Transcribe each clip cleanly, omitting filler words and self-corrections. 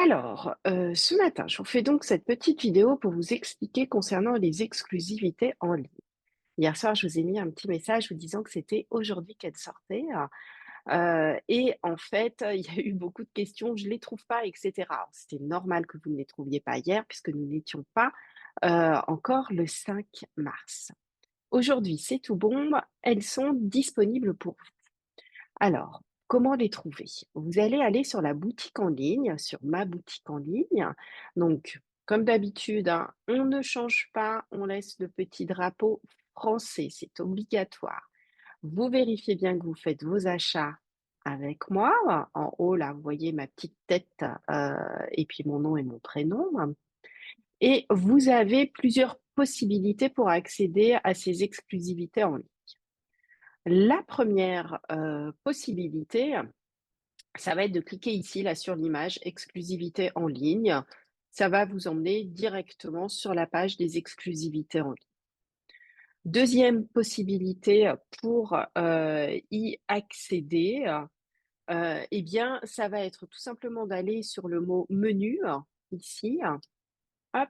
Ce matin, je vous fais donc cette petite vidéo pour vous expliquer concernant les exclusivités en ligne. Hier soir, je vous ai mis un petit message vous disant que c'était aujourd'hui qu'elle sortait, et en fait, il y a eu beaucoup de questions: «Je les trouve pas» et cetera. Alors c'était normal que vous ne les trouviez pas hier puisque nous n'étions pas, encore le 5 mars. Aujourd'hui, c'est tout bon, elles sont disponibles pour vous. Alors, comment les trouver? Vous allez aller sur la boutique en ligne, sur ma boutique en ligne. Donc, comme d'habitude, hein, on ne change pas, on laisse le petit drapeau français, c'est obligatoire. Vous vérifiez bien que vous faites vos achats avec moi. En haut, là, vous voyez ma petite tête et puis mon nom et mon prénom. Et vous avez plusieurs possibilités pour accéder à ces exclusivités en ligne. La première possibilité, ça va être de cliquer ici, là, sur l'image exclusivité en ligne. Ça va vous emmener directement sur la page des exclusivités en ligne. Deuxième possibilité pour y accéder, eh bien, ça va être tout simplement d'aller sur le mot menu, ici, hop.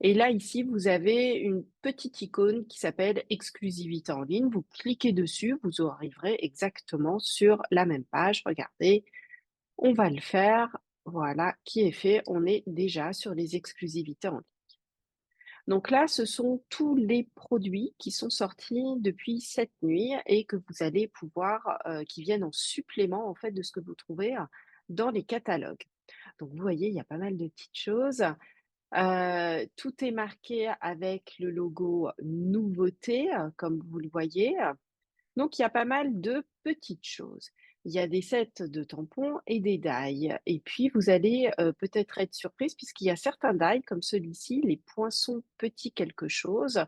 Et là, ici, vous avez une petite icône qui s'appelle exclusivité en ligne. Vous cliquez dessus, vous arriverez exactement sur la même page. Regardez, on va le faire. Voilà, qui est fait. On est déjà sur les exclusivités en ligne. Donc là, ce sont tous les produits qui sont sortis depuis cette nuit et que vous allez pouvoir, qui viennent en supplément, en fait, de ce que vous trouvez, dans les catalogues. Donc vous voyez, il y a pas mal de petites choses. Tout est marqué avec le logo nouveauté, comme vous le voyez. Donc il y a pas mal de petites choses. Il y a des sets de tampons et des dailles et puis vous allez, peut-être être surprise puisqu'il y a certains dailles comme celui-ci, les poinçons petits quelque chose.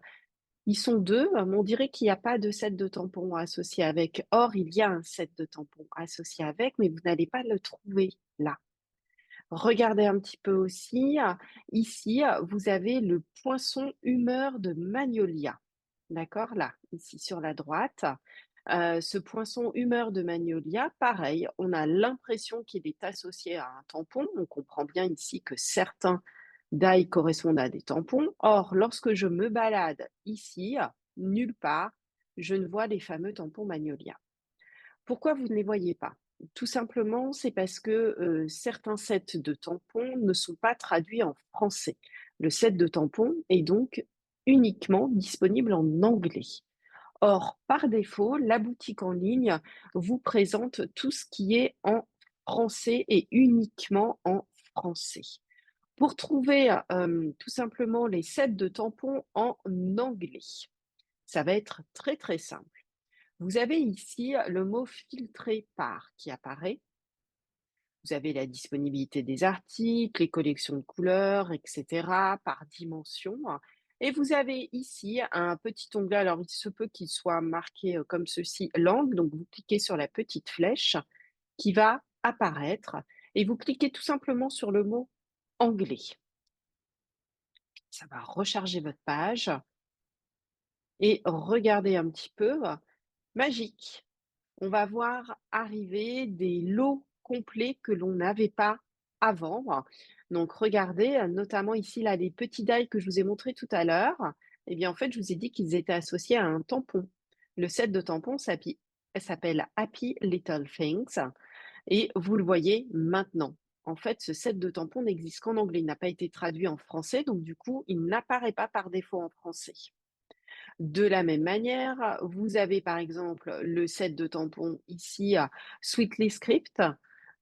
Ils sont 2, mais on dirait qu'il y a pas de set de tampons associé avec. Or, il y a un set de tampons associé avec, mais vous n'allez pas le trouver là. Regardez un petit peu aussi, ici, vous avez le poinçon humeur de Magnolia. D'accord? Là, ici sur la droite. Ce poinçon humeur de Magnolia, pareil, on a l'impression qu'il est associé à un tampon. On comprend bien ici que certains d'ail correspondent à des tampons. Or, lorsque je me balade ici, nulle part, je ne vois les fameux tampons Magnolia. Pourquoi vous ne les voyez pas? Tout simplement, c'est parce que, certains sets de tampons ne sont pas traduits en français. Le set de tampons est donc uniquement disponible en anglais. Or, par défaut, la boutique en ligne vous présente tout ce qui est en français et uniquement en français. Pour trouver, tout simplement les sets de tampons en anglais, ça va être très, très simple. Vous avez ici le mot «filtré par» qui apparaît. Vous avez la disponibilité des articles, les collections de couleurs, et cetera, par dimension. Et vous avez ici un petit onglet, alors il se peut qu'il soit marqué, comme ceci, langue, donc vous cliquez sur la petite flèche qui va apparaître et vous cliquez tout simplement sur le mot «anglais». Ça va recharger votre page et regardez un petit peu, magique. On va voir arriver des lots complets que l'on n'avait pas avant. Donc regardez, notamment ici là, les petits die que je vous ai montrés tout à l'heure, eh bien en fait, je vous ai dit qu'ils étaient associés à un tampon. Le set de tampons s'appelle Happy Little Things et vous le voyez maintenant. En fait, ce set de tampons n'existe qu'en anglais, il n'a pas été traduit en français, donc du coup, il n'apparaît pas par défaut en français. De la même manière, vous avez par exemple le set de tampons ici, Sweetly Script,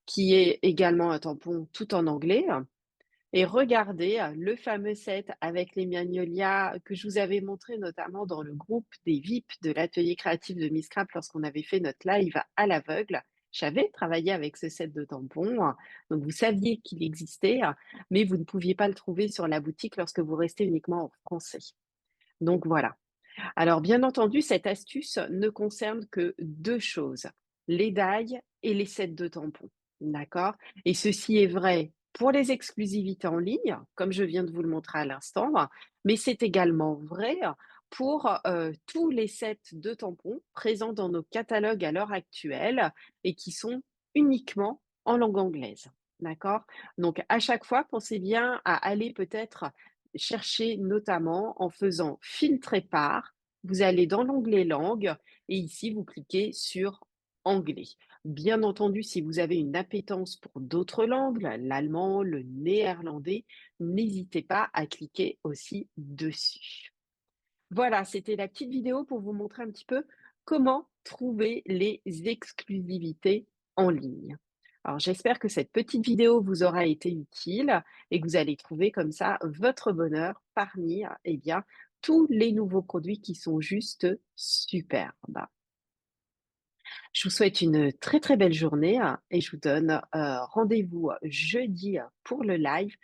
qui est également un tampon tout en anglais. Et regardez le fameux set avec les Magnolia que je vous avais montré notamment dans le groupe des VIP de l'atelier créatif de Miss Scrap lorsqu'on avait fait notre live à l'aveugle. J'avais travaillé avec ce set de tampons, donc vous saviez qu'il existait, mais vous ne pouviez pas le trouver sur la boutique lorsque vous restez uniquement en français. Donc voilà. Alors, bien entendu, cette astuce ne concerne que 2 choses, les dailles et les sets de tampons, d'accord? Et ceci est vrai pour les exclusivités en ligne, comme je viens de vous le montrer à l'instant, mais c'est également vrai pour, tous les sets de tampons présents dans nos catalogues à l'heure actuelle et qui sont uniquement en langue anglaise. D'accord? Donc à chaque fois, pensez bien à aller peut-être chercher notamment en faisant «Filtrer par», vous allez dans l'onglet «Langue» et ici vous cliquez sur «Anglais». Bien entendu, si vous avez une appétence pour d'autres langues, l'allemand, le néerlandais, n'hésitez pas à cliquer aussi dessus. Voilà, c'était la petite vidéo pour vous montrer un petit peu comment trouver les exclusivités en ligne. Alors, j'espère que cette petite vidéo vous aura été utile et que vous allez trouver comme ça votre bonheur parmi, eh bien, tous les nouveaux produits qui sont juste superbes. Je vous souhaite une très, très belle journée et je vous donne, rendez-vous jeudi pour le live.